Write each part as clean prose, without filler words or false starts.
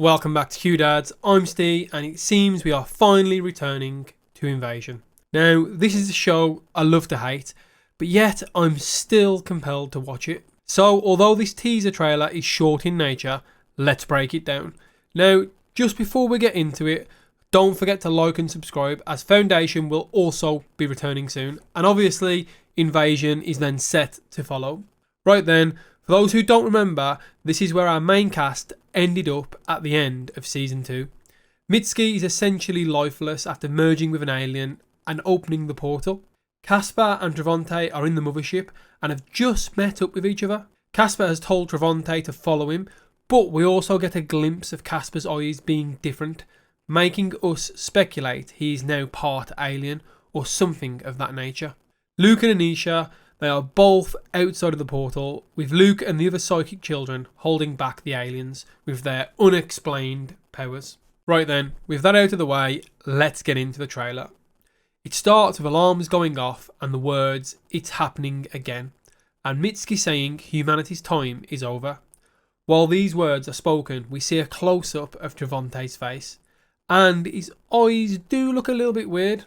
Welcome back to Q-Dads, I'm Steve, and it seems we are finally returning to Invasion. Now, this is a show I love to hate, but yet I'm still compelled to watch it. So, although this teaser trailer is short in nature, let's break it down. Now, just before we get into it, don't forget to like and subscribe, as Foundation will also be returning soon, and obviously Invasion is then set to follow. Right then, for those who don't remember, this is where our main cast ended up at the end of Season 2. Mitski is essentially lifeless after merging with an alien and opening the portal. Casper and Travante are in the mothership and have just met up with each other. Casper has told Travante to follow him, but we also get a glimpse of Casper's eyes being different, making us speculate he is now part alien or something of that nature. Luke and Anisha, they are both outside of the portal, with Luke and the other psychic children holding back the aliens with their unexplained powers. Right then, with that out of the way, let's get into the trailer. It starts with alarms going off and the words, "It's happening again," and Mitski saying humanity's time is over. While these words are spoken, we see a close-up of Travante's face, and his eyes do look a little bit weird,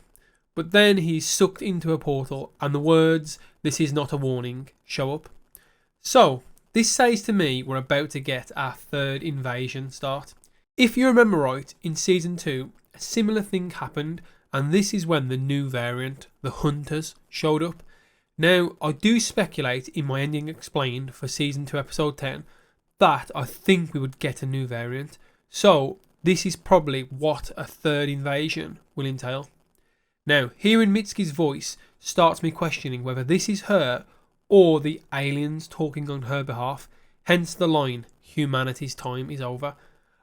but then he's sucked into a portal and the words, "This is not a warning," show up. So, this says to me we're about to get our third invasion start. If you remember right, in Season 2, a similar thing happened, and this is when the new variant, the Hunters, showed up. Now, I do speculate in my ending explained for Season 2 Episode 10 that I think we would get a new variant, so this is probably what a third invasion will entail. Now, hearing Mitski's voice starts me questioning whether this is her or the aliens talking on her behalf, hence the line, "Humanity's time is over."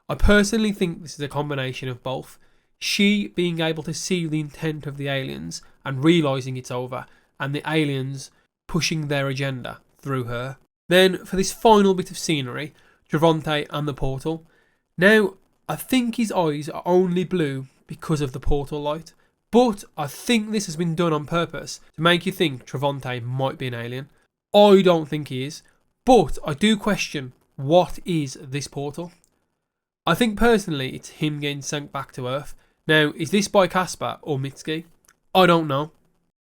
I personally think this is a combination of both. She being able to see the intent of the aliens and realising it's over, and the aliens pushing their agenda through her. Then, for this final bit of scenery, Travante and the portal. Now, I think his eyes are only blue because of the portal light, but I think this has been done on purpose to make you think Travante might be an alien. I don't think he is, but I do question, what is this portal? I think personally it's him getting sent back to Earth. Now, is this by Casper or Mitski? I don't know.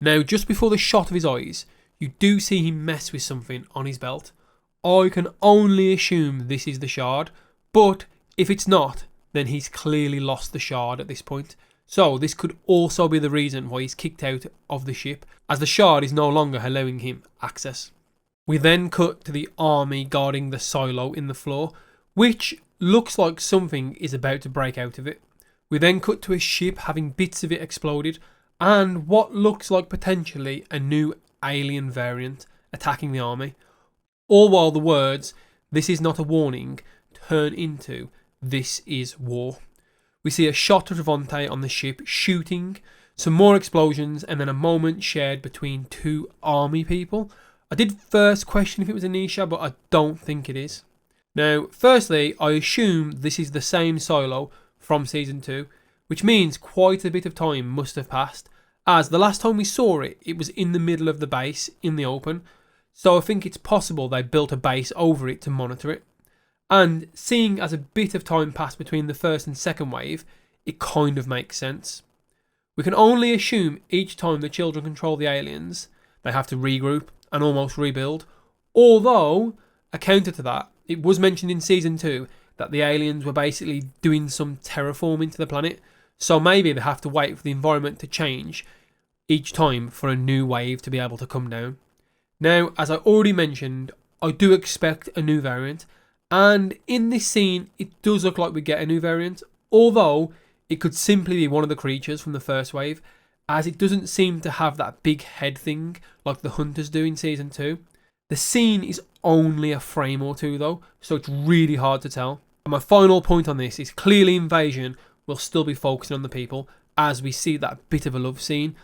Now, just before the shot of his eyes, you do see him mess with something on his belt. I can only assume this is the shard, but if it's not, then he's clearly lost the shard at this point. So this could also be the reason why he's kicked out of the ship, as the shard is no longer allowing him access. We then cut to the army guarding the silo in the floor, which looks like something is about to break out of it. We then cut to a ship having bits of it exploded, and what looks like potentially a new alien variant attacking the army. All while the words, "This is not a warning," turn into, "This is war." We see a shot of Travante on the ship shooting, some more explosions, and then a moment shared between two army people. I did first question if it was Anisha, but I don't think it is. Now, firstly, I assume this is the same silo from Season 2, which means quite a bit of time must have passed, as the last time we saw it, it was in the middle of the base, in the open, so I think it's possible they built a base over it to monitor it. And seeing as a bit of time passed between the first and second wave, it kind of makes sense. We can only assume each time the children control the aliens, they have to regroup and almost rebuild. Although, a counter to that, it was mentioned in Season 2 that the aliens were basically doing some terraforming to the planet, so maybe they have to wait for the environment to change each time for a new wave to be able to come down. Now, as I already mentioned, I do expect a new variant, and in this scene, it does look like we get a new variant, although it could simply be one of the creatures from the first wave, as it doesn't seem to have that big head thing like the Hunters do in Season 2. The scene is only a frame or two though, so it's really hard to tell. And my final point on this is clearly Invasion will still be focusing on the people, as we see that bit of a love scene,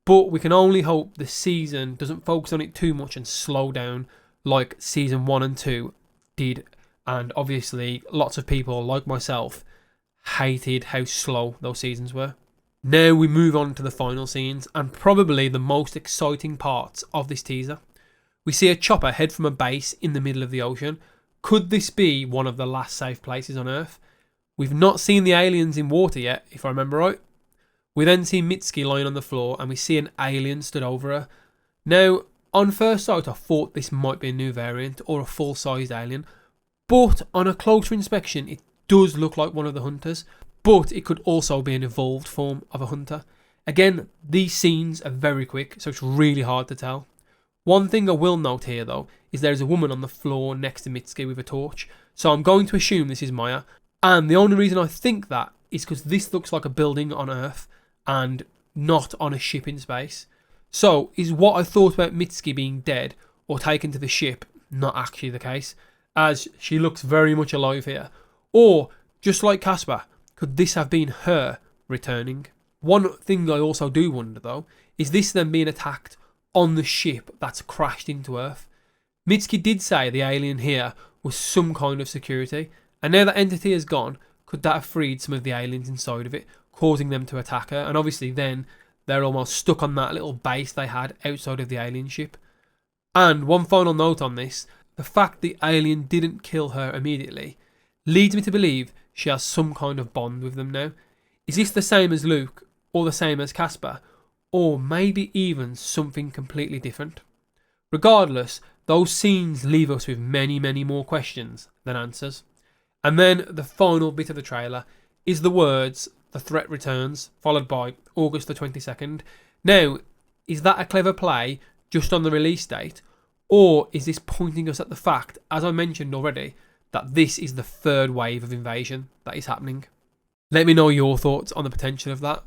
but we can only hope the season doesn't focus on it too much and slow down like Season 1 and 2 did. And obviously, lots of people, like myself, hated how slow those seasons were. Now we move on to the final scenes, and probably the most exciting parts of this teaser. We see a chopper head from a base in the middle of the ocean. Could this be one of the last safe places on Earth? We've not seen the aliens in water yet, if I remember right. We then see Mitsuki lying on the floor and we see an alien stood over her. Now, on first sight, I thought this might be a new variant or a full-sized alien, but on a closer inspection, it does look like one of the hunters, but it could also be an evolved form of a hunter. Again, these scenes are very quick, so it's really hard to tell. One thing I will note here, though, is there is a woman on the floor next to Mitsuki with a torch, so I'm going to assume this is Maya, and the only reason I think that is because this looks like a building on Earth and not on a ship in space. So, is what I thought about Mitsuki being dead or taken to the ship not actually the case, as she looks very much alive here? Or, just like Casper, could this have been her returning? One thing I also do wonder though, is this them being attacked on the ship that's crashed into Earth? Mitsuki did say the alien here was some kind of security, and now that entity is gone, could that have freed some of the aliens inside of it, causing them to attack her? And obviously then they're almost stuck on that little base they had outside of the alien ship. And one final note on this, the fact the alien didn't kill her immediately leads me to believe she has some kind of bond with them now. Is this the same as Luke, or the same as Casper, or maybe even something completely different? Regardless, those scenes leave us with many, many more questions than answers. And then the final bit of the trailer is the words, "The threat returns," followed by August the 22nd. Now, is that a clever play just on the release date? Or is this pointing us at the fact, as I mentioned already, that this is the third wave of invasion that is happening? Let me know your thoughts on the potential of that.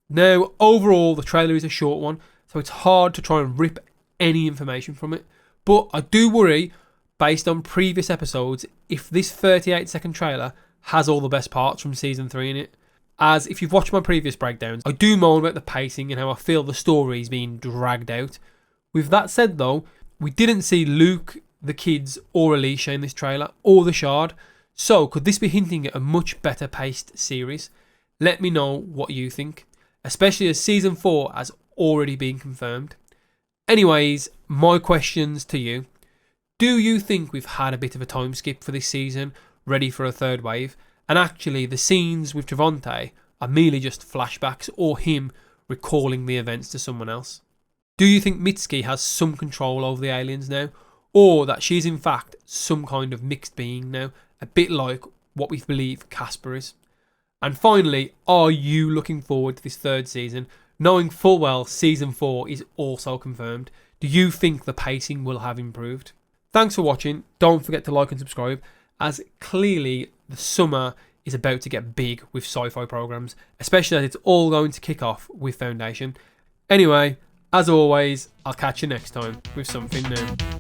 Now, overall, the trailer is a short one, so it's hard to try and rip any information from it. But I do worry, based on previous episodes, if this 38-second trailer has all the best parts from Season 3 in it. As if you've watched my previous breakdowns, I do moan about the pacing and how I feel the story is being dragged out. With that said though, we didn't see Luke, the kids, or Alicia in this trailer, or the Shard. So could this be hinting at a much better paced series? Let me know what you think, especially as Season 4 has already been confirmed. Anyways, my questions to you. Do you think we've had a bit of a time skip for this season, ready for a third wave? And actually, the scenes with Travante are merely just flashbacks or him recalling the events to someone else? Do you think Mitsuki has some control over the aliens now? Or that she's in fact some kind of mixed being now, a bit like what we believe Casper is? And finally, are you looking forward to this third season, knowing full well Season 4 is also confirmed? Do you think the pacing will have improved? Thanks for watching. Don't forget to like and subscribe, as clearly the summer is about to get big with sci-fi programs, especially as it's all going to kick off with Foundation. Anyway, as always, I'll catch you next time with something new.